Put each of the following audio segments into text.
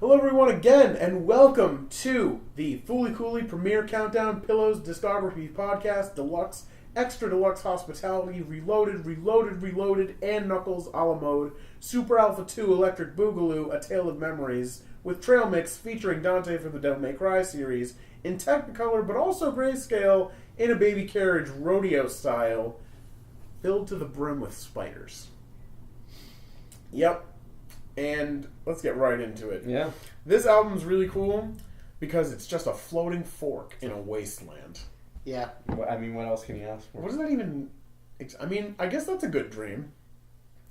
Hello everyone again, and welcome to the Fooly Cooley Premiere Countdown Pillows Discography Podcast Deluxe, Extra Deluxe Hospitality, Reloaded, and Knuckles a la mode, Super Alpha 2 Electric Boogaloo, A Tale of Memories, with Trail Mix featuring Dante for the Devil May Cry series, in Technicolor but also grayscale, in a baby carriage rodeo style, filled to the brim with spiders. Yep. And let's get right into it. Yeah. This album's really cool because it's just a floating fork in a wasteland. Yeah. I mean, what else can you ask for? What does that even... I mean, I guess that's a good dream.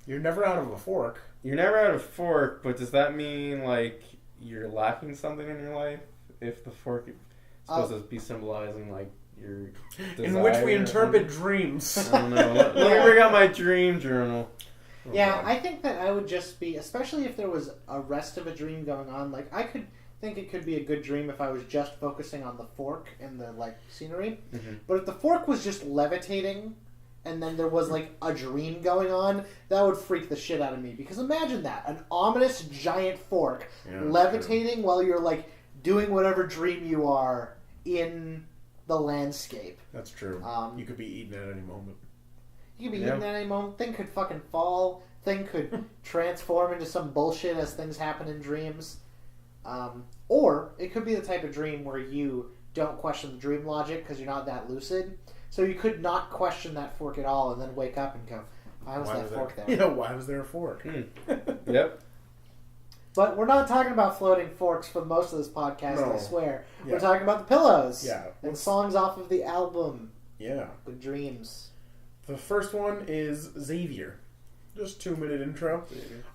You're never out of a fork. You're never out of fork, but does that mean, like, you're lacking something in your life? If the fork is supposed to be symbolizing, like, your desire? In which we interpret dreams. I don't know. Let me bring out my dream journal. Oh, yeah, God. I think that I would just be, especially if there was a rest of a dream going on, like, I could think it could be a good dream if I was just focusing on the fork and the, like, scenery. Mm-hmm. But if the fork was just levitating and then there was, like, a dream going on, that would freak the shit out of me. Because imagine that, an ominous giant fork levitating while you're, like, doing whatever dream you are in the landscape. That's true. You could be eaten at any moment. You could be eaten at any moment. Thing could fucking fall. Thing could transform into some bullshit as things happen in dreams. Or it could be the type of dream where you don't question the dream logic because you're not that lucid. So you could not question that fork at all and then wake up and go, why was that fork there? Yeah, why was there a fork? Yep. But we're not talking about floating forks for most of this podcast, no. I swear. Yeah. We're talking about the pillows. Yeah. And songs off of the album. Yeah. Good dreams. The first one is Xavier. Just 2-minute intro.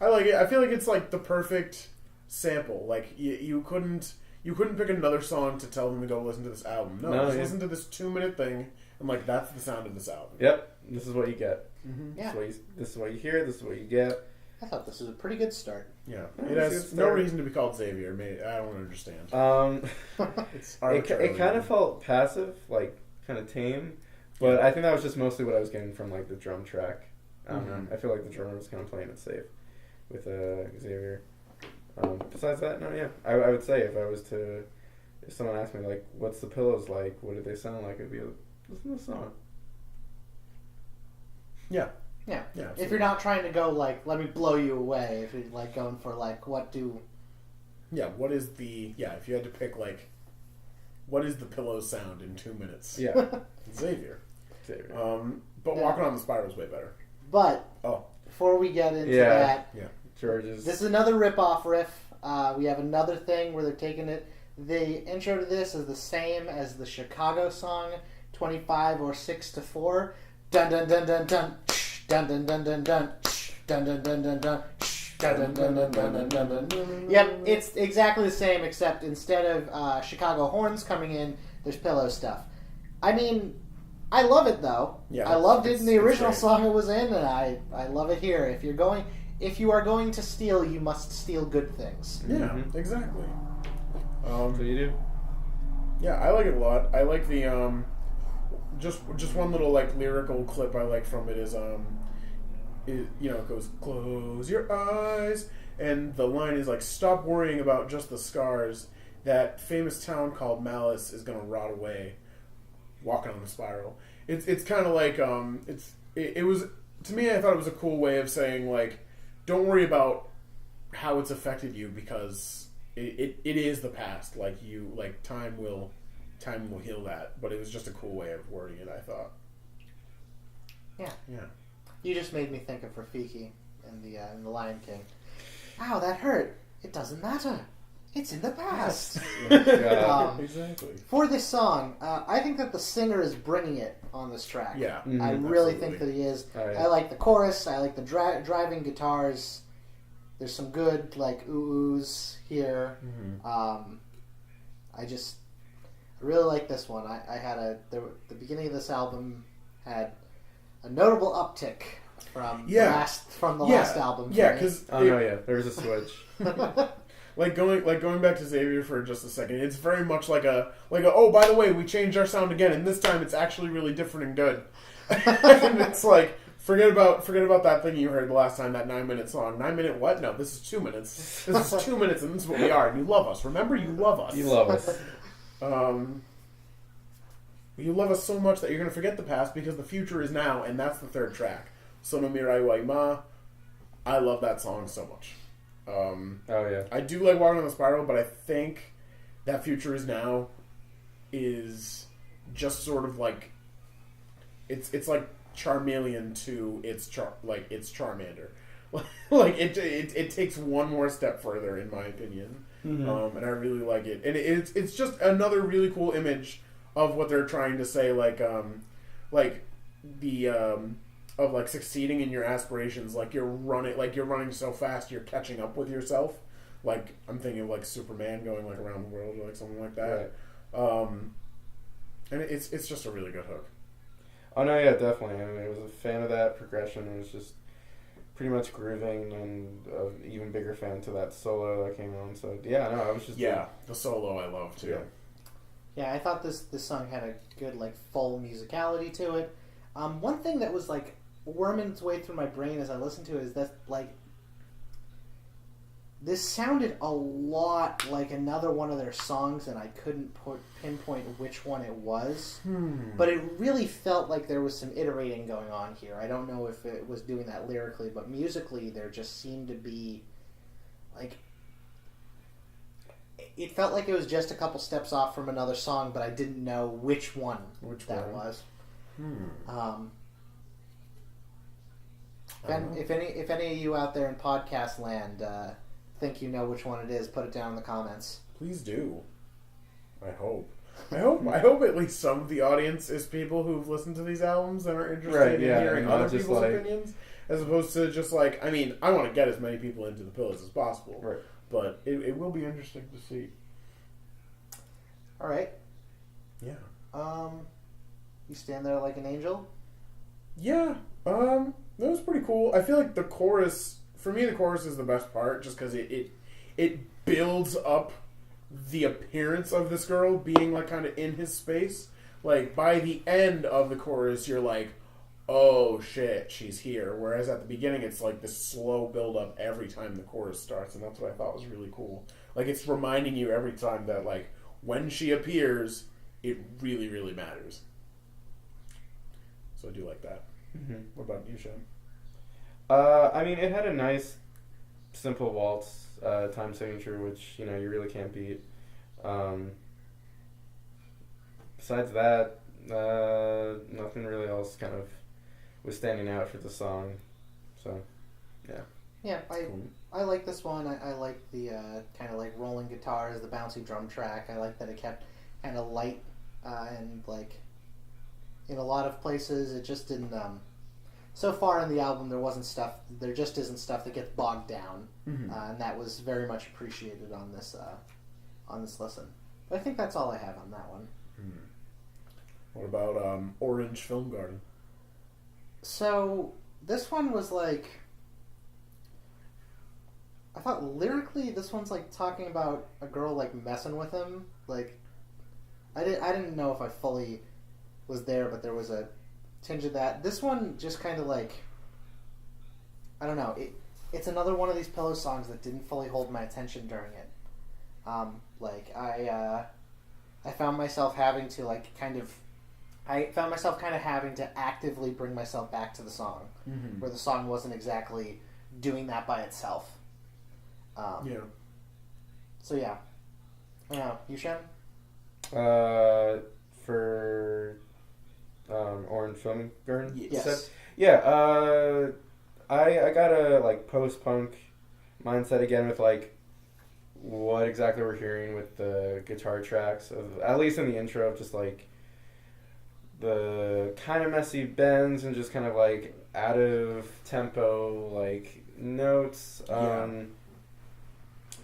I like it. I feel like it's like the perfect sample. Like you couldn't pick another song to tell them to go listen to this album. No, just listen to this 2-minute thing, and like that's the sound of this album. Yep. This is what you get. Mm-hmm. Yeah. This is what you hear. This is what you get. I thought this was a pretty good start. Yeah, it has no reason to be called Xavier. I don't understand. It's it kind of felt passive, like kind of tame. But I think that was just mostly what I was getting from like the drum track. I feel like the drummer was kind of playing it safe with Xavier. Besides that, no, yeah, I would say if someone asked me like, "What's the pillows like? What did they sound like?" It'd be listen to the song. Yeah. If you're not trying to go like, let me blow you away. If you're like going for like, what do? Yeah. What is the? Yeah. If you had to pick like, what is the pillow sound in 2 minutes? Yeah. Xavier. But Walking on the Spiral is way better. But before we get into that, George's. This is another rip-off riff. We have another thing where they're taking it. The intro to this is the same as the Chicago song, 25 or 6 to 4. Dun dun dun dun dun. Dun dun dun dun dun. Dun dun dun dun dun. Dun dun dun dun dun dun dun. Yep, it's exactly the same except instead of Chicago horns coming in, there's pillow stuff. I mean, I love it though. Yeah, I loved it in the original song it was in, and I love it here. If you are going to steal, you must steal good things. Yeah, exactly. So you do? Yeah, I like it a lot. I like the just one little like lyrical clip I like from it is it goes, close your eyes, and the line is like, stop worrying about just the scars. That famous town called Malice is gonna rot away. Walking on the Spiral. It's kind of like it was, to me, I thought it was a cool way of saying like, don't worry about how it's affected you because it is the past. Like time will heal that. But it was just a cool way of wording it, I thought. Yeah. Yeah. You just made me think of Rafiki in the Lion King. Ow, that hurt. It doesn't matter. It's in the past. Exactly. For this song, I think that the singer is bringing it on this track. Yeah, I really think that he is. Oh, yeah. I like the chorus. I like the driving guitars. There's some good like oohs here. Mm-hmm. I really like this one. I had the beginning of this album had a notable uptick from the last album. Yeah, because there was a switch. Like going back to Xavier for just a second, it's very much like a oh, by the way, we changed our sound again, and this time it's actually really different and good. And it's like Forget about that thing you heard the last time, that 9-minute song. 9-minute what? No, this is 2 minutes. This is 2 minutes, and this is what we are. And you love us. Remember, you love us. You love us. You love us so much that you're going to forget the past because the future is now, and that's the third track. Sono Mirai wa Ima. I love that song so much. Oh, yeah. I do like Walking on the Spiral, but I think that future is now is just sort of like it's like Charmeleon to its Charmander. Like it takes one more step further, in my opinion. And I really like it. And it's just another really cool image of what they're trying to say, like the of like succeeding in your aspirations, like you're running so fast you're catching up with yourself. Like I'm thinking of like Superman going like around the world or like something like that. Right. And it's just a really good hook. Oh no, yeah, definitely. I mean, I was a fan of that progression. It was just pretty much grooving, and an even bigger fan to that solo that came on. So yeah, no, I was just the solo I love too. Yeah, I thought this song had a good like full musicality to it. One thing that was like worming its way through my brain as I listened to it is that like this sounded a lot like another one of their songs, and I couldn't pinpoint which one it was. But it really felt like there was some iterating going on here. I don't know if it was doing that lyrically, but musically there just seemed to be like it felt like it was just a couple steps off from another song, but I didn't know which one that was. If any of you out there in podcast land think you know which one it is, put it down in the comments. Please do. I hope at least some of the audience is people who've listened to these albums and are interested in hearing other people's opinions, as opposed to just like, I mean, I want to get as many people into the Pillows as possible, right? But it will be interesting to see. All right. Yeah. You stand there like an angel? Yeah. That was pretty cool. I feel like the chorus, for me, the chorus is the best part, just because it builds up the appearance of this girl being like kind of in his space. Like by the end of the chorus, you're like, oh shit, she's here. Whereas at the beginning, it's like this slow build up every time the chorus starts, and that's what I thought was really cool. Like it's reminding you every time that like when she appears, it really, really matters. So I do like that. What about you, Sean? I mean, it had a nice, simple waltz time signature, which you know you really can't beat. Besides that, nothing really else kind of was standing out for the song. So, yeah. Yeah, I like this one. I like the kind of like rolling guitars, the bouncy drum track. I like that it kept kind of light and like in a lot of places it just didn't. So far in the album, there just isn't stuff that gets bogged down, and that was very much appreciated on this listen. But I think that's all I have on that one. What about Orange Film Garden? So this one was like, I thought lyrically this one's like talking about a girl like messing with him. Like, I didn't know if I fully was there, but there was a tinge of that. This one just kind of like, I don't know. It's another one of these Pillow songs that didn't fully hold my attention during it. I found myself having to having to actively bring myself back to the song, where the song wasn't exactly doing that by itself. Yeah. So yeah. You, Shem? For Orange Film Garden? Yes. Yeah, I got a like post-punk mindset again with like what exactly we're hearing with the guitar tracks, of at least in the intro, of just like the kind of messy bends and just kind of like out of tempo like notes, kind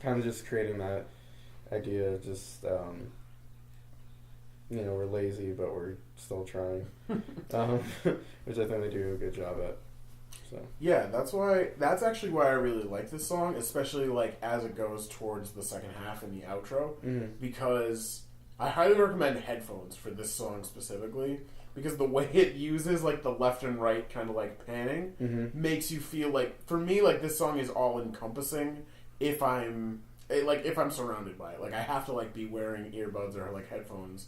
of just creating that idea of just we're lazy but we're still trying, which I think they do a good job at. So yeah, that's actually why I really like this song, especially like as it goes towards the second half and the outro, because I highly recommend headphones for this song specifically. because the way it uses like the left and right kind of like panning makes you feel like, for me, like this song is all encompassing if I'm surrounded by it. Like I have to like be wearing earbuds or like headphones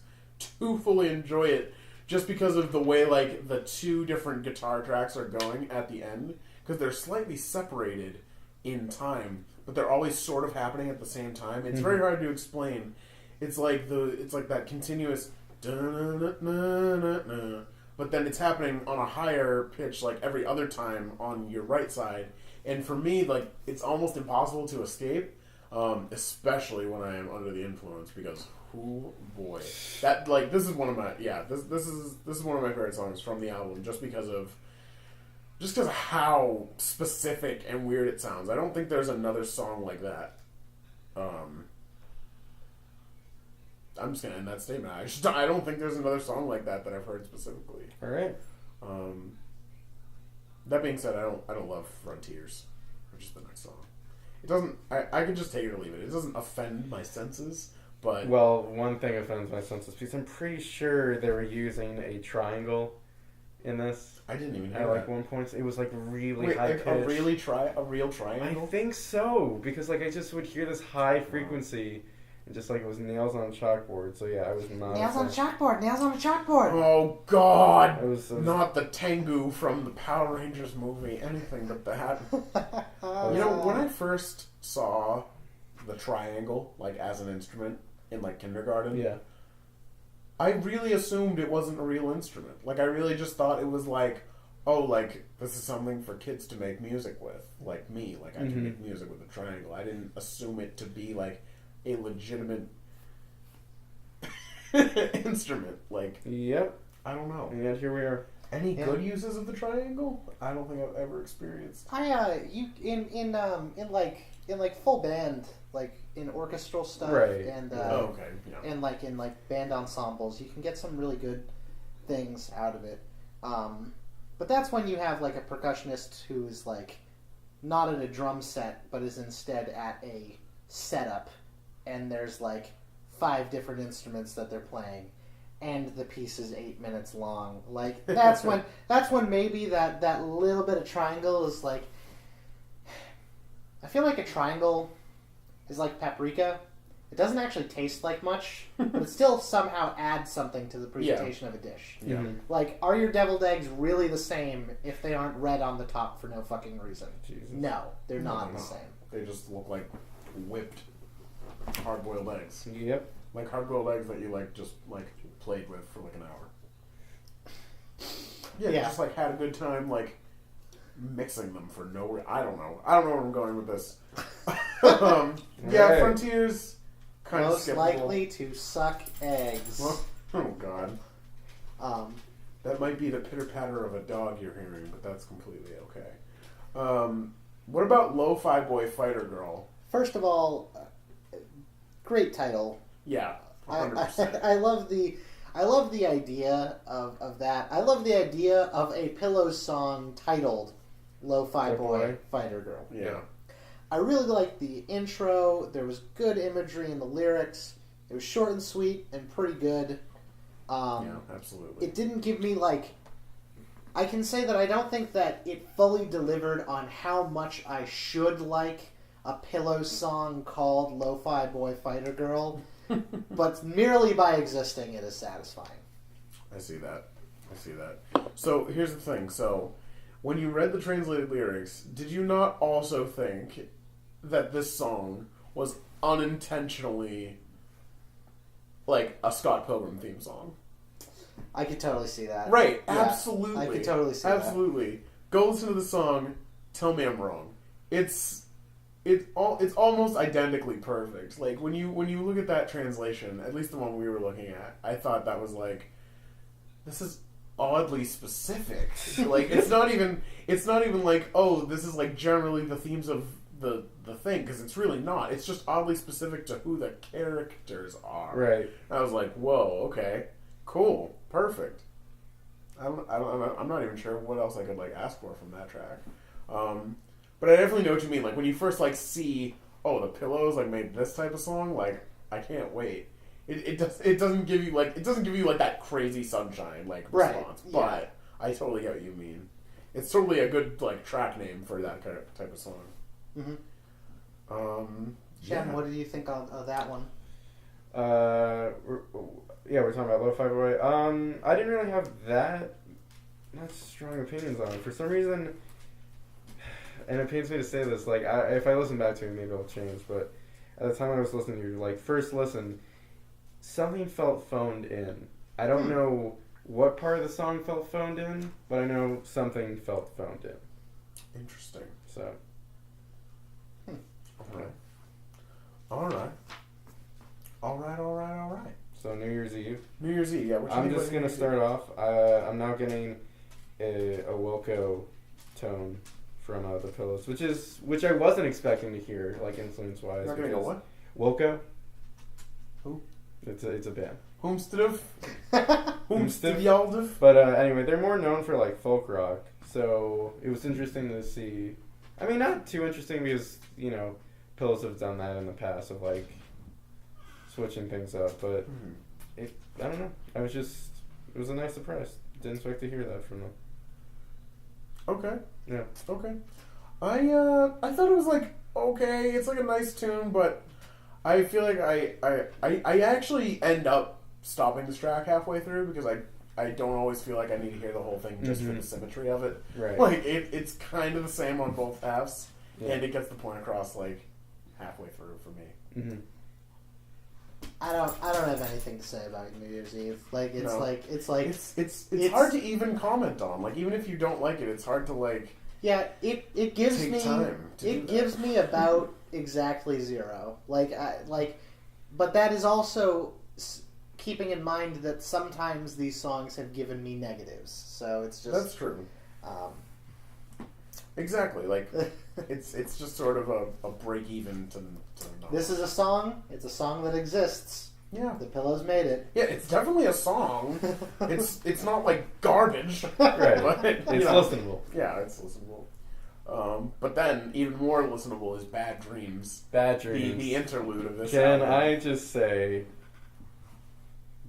to fully enjoy it, just because of the way like the two different guitar tracks are going at the end, because they're slightly separated in time, but they're always sort of happening at the same time. It's very hard to explain. It's like that continuous da-na-na-na-na-na, but then it's happening on a higher pitch like every other time on your right side. And for me, like it's almost impossible to escape, especially when I am under the influence, because oh boy, that like this is one of my this is one of my favorite songs from the album, just because of how specific and weird it sounds. I don't think there's another song like that. I'm just gonna end that statement. I don't think there's another song like that I've heard specifically. All right. That being said, I don't love Frontiers, which is the next song. It doesn't. I could just take it or leave it. It doesn't offend my senses, but well, one thing offends my senses because I'm pretty sure they were using a triangle in this. I didn't even at hear like that. one point. It was like really Wait, high like pitch. a real triangle? I think so, because like I just would hear this high frequency. And just like it was nails on a chalkboard, so yeah, I was not. Nails on a chalkboard. Nails on a chalkboard. Oh God! It was not the Tengu from the Power Rangers movie. Anything but that. You know, when I first saw the triangle like as an instrument in like kindergarten, yeah, I really assumed it wasn't a real instrument. Like I really just thought it was like, oh, like this is something for kids to make music with, like me. Like I can make music with a triangle. I didn't assume it to be like a legitimate instrument. Like, yep. I don't know. And yet here we are. Any good uses of the triangle? I don't think I've ever experienced. You in like full band, like in orchestral stuff, right? And okay, yeah. and like in like band ensembles, you can get some really good things out of it. But that's when you have like a percussionist who is like not at a drum set, but is instead at a setup. And there's like 5 different instruments that they're playing, and the piece is 8 minutes long. Like that's when maybe that little bit of triangle is like. I feel like a triangle is like paprika. It doesn't actually taste like much, but it still somehow adds something to the presentation of a dish. Yeah. Like, are your deviled eggs really the same if they aren't red on the top for no fucking reason? Jesus. No, they're not the same. They just look like whipped hard-boiled eggs. Yep. Like hard-boiled eggs that you like just like played with for like an hour. Yeah, you just like had a good time like mixing them for no reason. I don't know where I'm going with this. Yeah, right. Frontiers kind Most of likely to suck eggs. Oh God. That might be the pitter-patter of a dog you're hearing, but that's completely okay. What about Lo-Fi Boy Fighter Girl? First of all, great title. Yeah, 100%. I love the idea of that. I love the idea of a Pillow song titled Lo-Fi Boy Fighter Girl. Yeah. I really liked the intro. There was good imagery in the lyrics. It was short and sweet and pretty good. Yeah, absolutely. It didn't give me like... I can say that I don't think that it fully delivered on how much I should like a Pillow song called Lo-Fi Boy Fighter Girl, but merely by existing it is satisfying. I see that. So here's the thing. So when you read the translated lyrics, did you not also think that this song was unintentionally like a Scott Pilgrim theme song? I could totally see that. Right, Yeah, absolutely. I could totally see that. Absolutely. Go listen to the song, tell me I'm wrong. It's almost identically perfect. Like when you look at that translation, at least the one we were looking at, I thought that was like, this is oddly specific. Like it's not even like, oh, this is like generally the themes of the thing, because it's really not. It's just oddly specific to who the characters are. Right. I was like, whoa, okay, cool, perfect. I'm not even sure what else I could like ask for from that track. But I definitely know what you mean. Like when you first like see, oh, the Pillows like made this type of song, like I can't wait. it doesn't give you like that crazy sunshine like response. Right. But I totally get what you mean. It's totally a good like track name for that kind of type of song. Mm-hmm. Shem, what did you think of that one? We're talking about Lo-Fi Boy. I didn't really have that much strong opinions on it. For some reason, and it pains me to say this, like, if I listen back to it, maybe it'll change, but at the time I was listening to, like, first listen, something felt phoned in. I don't know what part of the song felt phoned in, but I know something felt phoned in. Interesting. So. All right. So New Year's Eve. Yeah. I'm just gonna start off. I'm now getting a Wilco tone from the Pillows, which I wasn't expecting to hear, like influence wise. You're not gonna go what? Wilco. Who? It's a band. Whomstead Yaldiv. But anyway, they're more known for like folk rock, so it was interesting to see. I mean, not too interesting because Pillows have done that in the past of like switching things up, but I don't know. It was a nice surprise. Didn't expect to hear that from them. Okay. Yeah. Okay. I thought it was like okay. It's like a nice tune, but I feel like I actually end up stopping this track halfway through because I don't always feel like I need to hear the whole thing just for the symmetry of it. Right. Like it's kind of the same on both halves, and it gets the point across like halfway through for me. Mm-hmm. I don't have anything to say about New Year's Eve. Like it's hard to even comment on. Like even if you don't like it, it's hard to like. Yeah, it gives take me time to it gives me about exactly 0. But that is also keeping in mind that sometimes these songs have given me negatives. So it's just that's true. Exactly. Like it's just sort of a break even to this is a song. It's a song that exists. Yeah. The Pillows made it. Yeah, it's definitely a song. it's not like garbage. Right. But, it's listenable. Yeah, it's listenable. But then even more listenable is Bad Dreams. Bad Dreams. The interlude of this. Can album. I just say,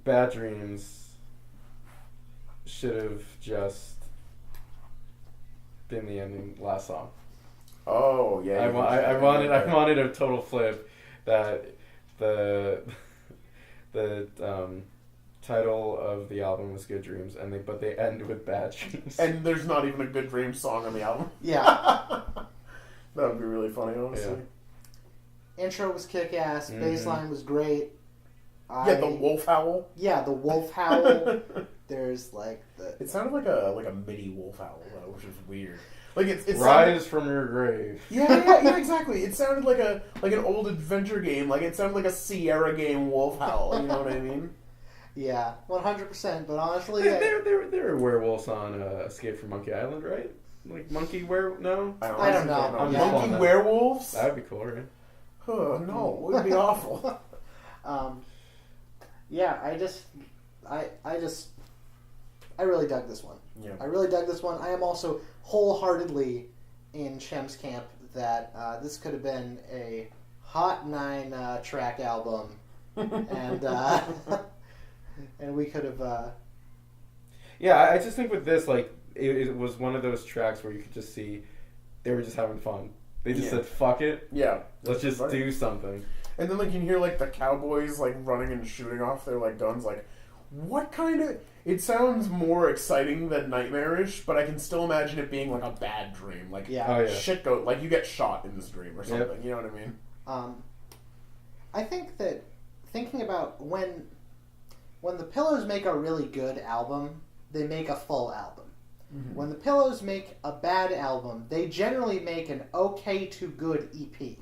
Bad Dreams should have just been the ending last song. Oh yeah. I wanted a total flip that the title of the album was Good Dreams, but they end with Bad Dreams. And there's not even a Good Dreams song on the album. Yeah. That would be really funny, honestly. Yeah. Intro was kick-ass. Bassline was great. The wolf howl. Yeah, the wolf howl. There's like the. It sounded like a MIDI wolf howl though, which is weird. Like it Rise from your grave. Yeah, exactly. It sounded like an old adventure game. Like it sounded like a Sierra game wolf howl. You know what I mean? Yeah, 100%. But honestly, there are werewolves on Escape from Monkey Island, right? Like monkey I don't know. Monkey werewolves? That would be cool, right? Oh no, it would be awful. Yeah, I really dug this one. Yeah. I really dug this one. I am also wholeheartedly in Shem's camp that this could have been a Hot 9 track album, and and we could have. Yeah, I just think with this, like, it was one of those tracks where you could just see they were just having fun. They just said, "Fuck it, yeah, let's just do something." And then like you can hear like the cowboys like running and shooting off their like guns. Like, what kind of? It sounds more exciting than nightmarish, but I can still imagine it being like a bad dream. Like, shit go like you get shot in this dream or something. Yep. You know what I mean? I think that thinking about when the Pillows make a really good album, they make a full album. Mm-hmm. When the Pillows make a bad album, they generally make an okay to good EP.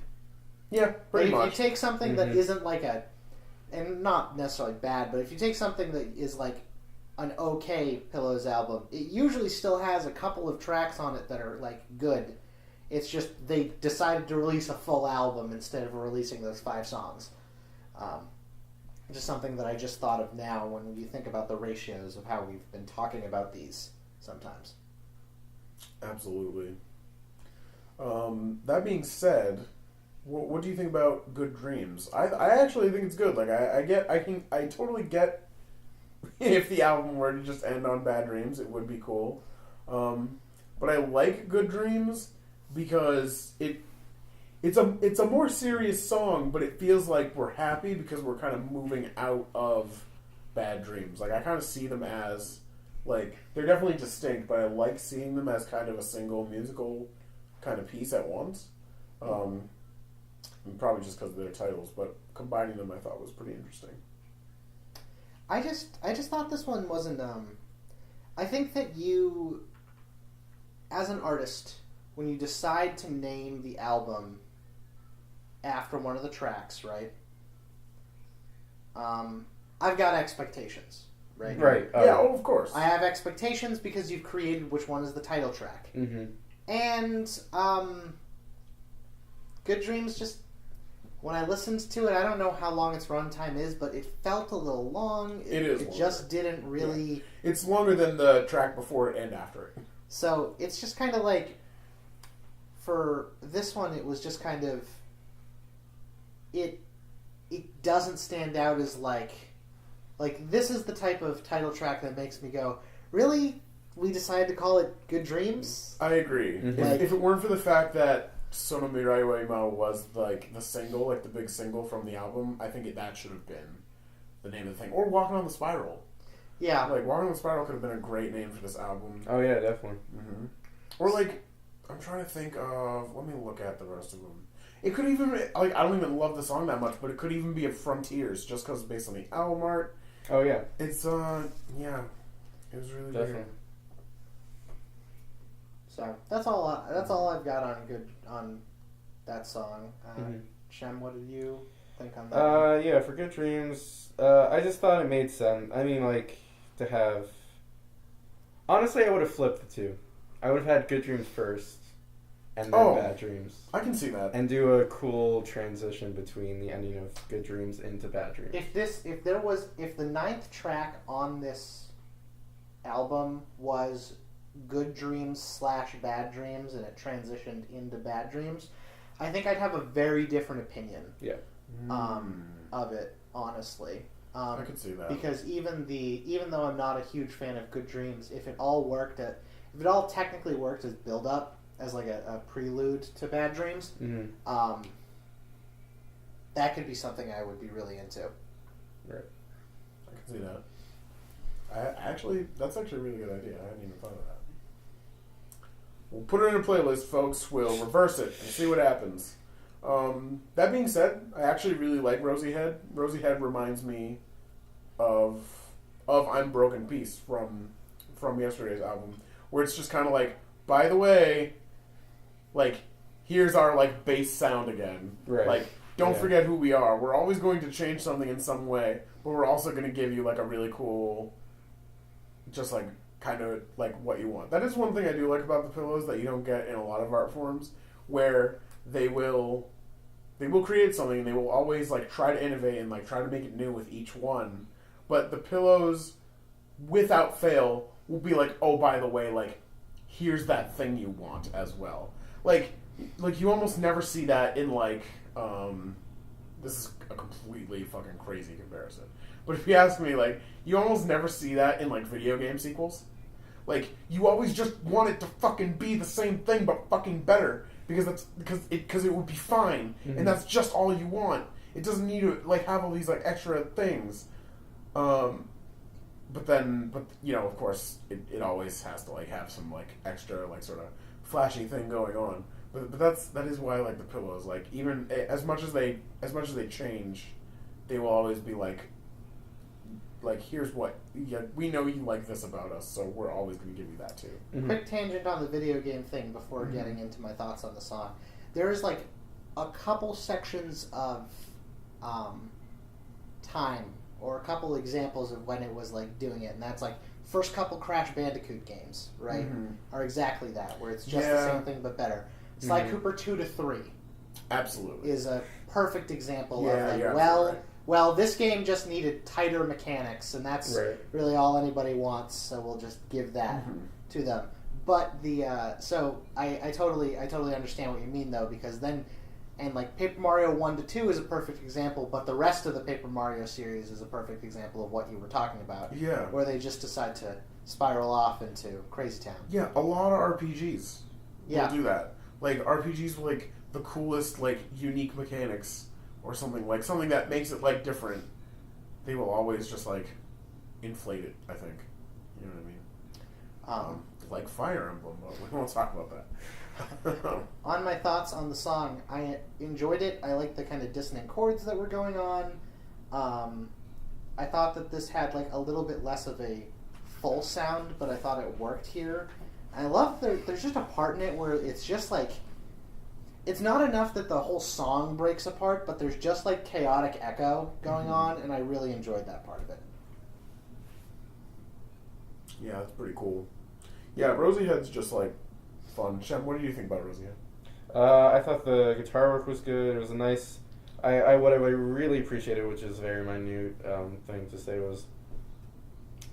Yeah, pretty much. If you take something that isn't like and not necessarily bad, but if you take something that is like an okay Pillows album, it usually still has a couple of tracks on it that are like good. It's just they decided to release a full album instead of releasing those 5 songs. Just something that I just thought of now when you think about the ratios of how we've been talking about these sometimes. Absolutely. That being said, What do you think about Good Dreams? I actually think it's good. Like I totally get if the album were to just end on Bad Dreams, it would be cool. But I like Good Dreams because it's a more serious song, but it feels like we're happy because we're kind of moving out of Bad Dreams. Like I kind of see them as like they're definitely distinct, but I like seeing them as kind of a single musical kind of piece at once. Probably just because of their titles, but combining them I thought was pretty interesting. I just thought this one wasn't. I think that you, as an artist, when you decide to name the album after one of the tracks, right? I've got expectations, right? Right. Yeah. Oh, of course. I have expectations because you've created which one is the title track, and Good Dreams just. When I listened to it, I don't know how long its runtime is, but it felt a little long. It just didn't really... Yeah. It's longer than the track before it and after it. So it's just kind of like... For this one, it was just kind of... It doesn't stand out as like... Like, this is the type of title track that makes me go, really? We decided to call it Good Dreams? I agree. If it weren't for the fact that Sono Mirai was like the single, like the big single from the album, I think that should have been the name of the thing. Or Walking on the Spiral. Yeah. Like Walking on the Spiral could have been a great name for this album. Oh yeah, definitely. Or like, I'm trying to think of, let me look at the rest of them. It could even, like, I don't even love the song that much, but it could even be a Frontiers, just because it's based on the album art. Oh yeah. It's, yeah. It was really definitely. weird. So that's all I've got on that song. Shem, what did you think on that? Yeah, for Good Dreams, I just thought it made sense. I mean, like, to have... Honestly, I would have flipped the two. I would have had Good Dreams first, and then Bad Dreams. I can see that. And do a cool transition between the ending of Good Dreams into Bad Dreams. If the 9th track on this album was Good Dreams / Bad Dreams and it transitioned into Bad Dreams, I think I'd have a very different opinion. Yeah. Of it, honestly. I could see that. Because even though I'm not a huge fan of Good Dreams, if it all technically worked as build up, as like a prelude to Bad Dreams, that could be something I would be really into. Right. I can see that. That's actually a really good idea. I hadn't even thought of that. We'll put it in a playlist, folks. We'll reverse it and see what happens. That being said, I actually really like Rosie Head. Rosie Head reminds me of I'm Broken Peace from yesterday's album, where it's just kind of like, by the way, like, here's our like bass sound again. Right. Like, don't forget who we are. We're always going to change something in some way, but we're also going to give you like a really cool, just like kind of like what you want. That is one thing I do like about the Pillows that you don't get in a lot of art forms, where they will create something and they will always like try to innovate and like try to make it new with each one. But the Pillows, without fail, will be like, oh, by the way, like, here's that thing you want as well. Like you almost never see that in like, this is a completely fucking crazy comparison. But if you ask me, like, you almost never see that in like video game sequels. Like, you always just want it to fucking be the same thing but fucking better because it would be fine, and that's just all you want. It doesn't need to like have all these like extra things. But you know, of course, it always has to like have some like extra like sort of flashy thing going on. But that is why I like the Pillows. Like, even as much as they change, they will always be like here's what we know you like this about us, so we're always going to give you that too. Quick tangent on the video game thing before getting into my thoughts on the song. There is like a couple sections of time, or a couple examples of when it was like doing it, and that's like first couple Crash Bandicoot games, right? Are exactly that, where it's just the same thing but better. Sly Cooper 2 to 3 absolutely is a perfect example of like, right. Well, this game just needed tighter mechanics, and that's really all anybody wants, so we'll just give that to them. But the so I totally understand what you mean though, because then And like Paper Mario 1 to 2 is a perfect example, but the rest of the Paper Mario series is a perfect example of what you were talking about. Yeah. Where they just decide to spiral off into Crazy Town. Yeah, a lot of RPGs Yeah. will do that. Like, RPGs with, like, the coolest, like, unique mechanics or something. Like, something that makes it, like, different. They will always just, like, inflate it, I think. You know what I mean? Like Fire Emblem, but we won't talk about that. On my thoughts on the song, I enjoyed it. I liked the kind of dissonant chords that were going on. I thought that this had like a little bit less of a full sound, but I thought it worked here. I love there's just a part in it where it's just like, it's not enough that the whole song breaks apart, but there's just like chaotic echo going on, and I really enjoyed that part of it. Yeah, that's pretty cool. Yeah, Rosie Head's just like fun. Shem, what do you think about Rosie Head? I thought the guitar work was good. It was a nice. What I really appreciated, which is a very minute thing to say, was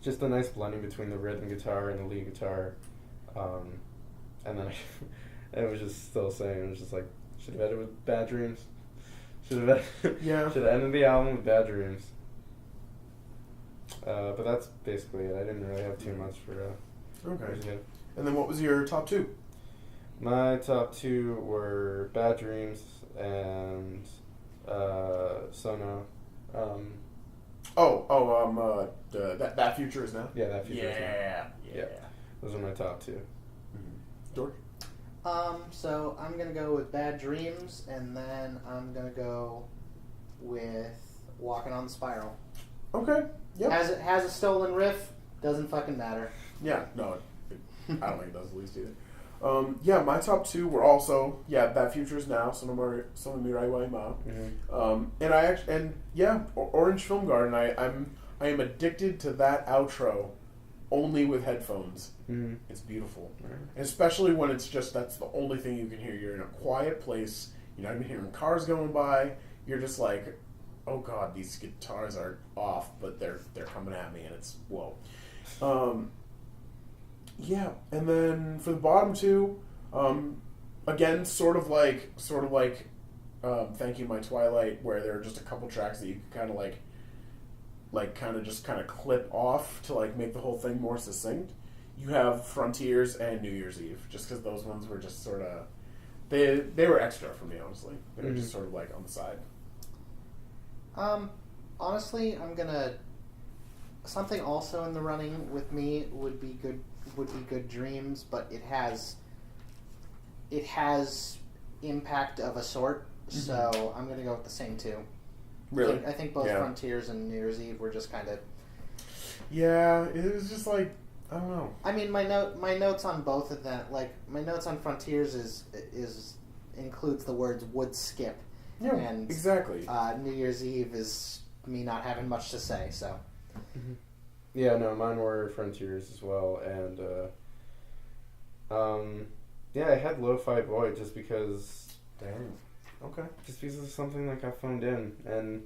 just a nice blending between the rhythm guitar and the lead guitar. And then I was just still saying, it was just like, should have ended with Bad Dreams. Should have ended the album with Bad Dreams. But that's basically it. I didn't really have too much for. Okay. And then what was your top two? My top two were Bad Dreams and Sono. That Future Is Now? Yeah, That Future Is Now. Yeah. Those are my top two. Dork? So I'm gonna go with Bad Dreams, and then I'm gonna go with Walking on the Spiral. Okay. Yep. Has a stolen riff, doesn't fucking matter. Yeah, no, I don't think it does the least either. My top two were also That Future Is Now, Sono Mirai wa Ima, Orange Film Garden. I am addicted to that outro, only with headphones. Mm-hmm. It's beautiful, especially when it's just that's the only thing you can hear. You're in a quiet place. You're not even hearing cars going by. You're just like, oh god, these guitars are off, but they're coming at me, and it's whoa. And then for the bottom two, again, sort of like Thank You My Twilight, where there are just a couple tracks that you can kind of clip off to like make the whole thing more succinct. You have Frontiers and New Year's Eve, just because those ones were just sort of they were extra for me, honestly. They were just sort of like on the side. Honestly, I'm gonna something also in the running with me would be Good Dreams, but it has impact of a sort, so I'm gonna go with the same two. Really? I think both Frontiers and New Year's Eve were just kind of. Yeah, it was just like, I don't know. I mean, my notes on both of them, like my notes on Frontiers is includes the words would skip. Yeah, and exactly. New Year's Eve is me not having much to say, so. Mm-hmm. Yeah, no, mine were Frontiers as well, and I had Lo-Fi Boy just because. Dang. Okay. Just because it's something like I phoned in, and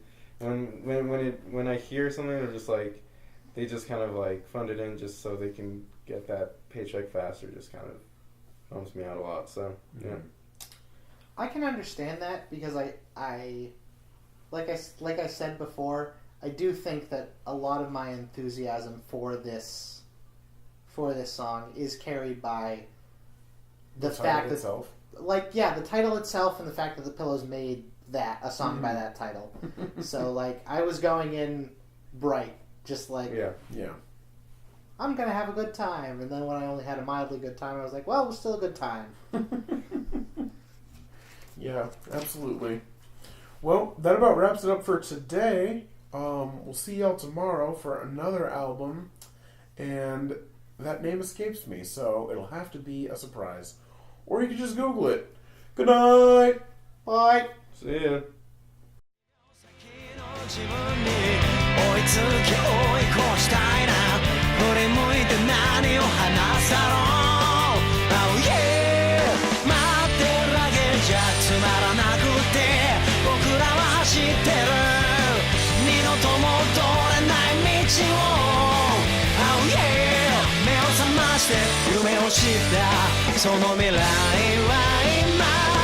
when I hear something, they're just like, they just kind of like phoned it in just so they can get that paycheck faster. Just kind of bums me out a lot. So yeah. I can understand that because I like I said before, I do think that a lot of my enthusiasm for this song is carried by the fact that itself. The title itself and the fact that the Pillows made that a song by that title. So like I was going in bright, just like I'm gonna have a good time, and then when I only had a mildly good time, I was like, well, it was still a good time. Yeah, absolutely. Well, that about wraps it up for today. We'll see y'all tomorrow for another album, and that name escapes me, so it'll have to be a surprise. Or you can just Google it. Good night! Bye! See ya! Sono Mirai wa Ima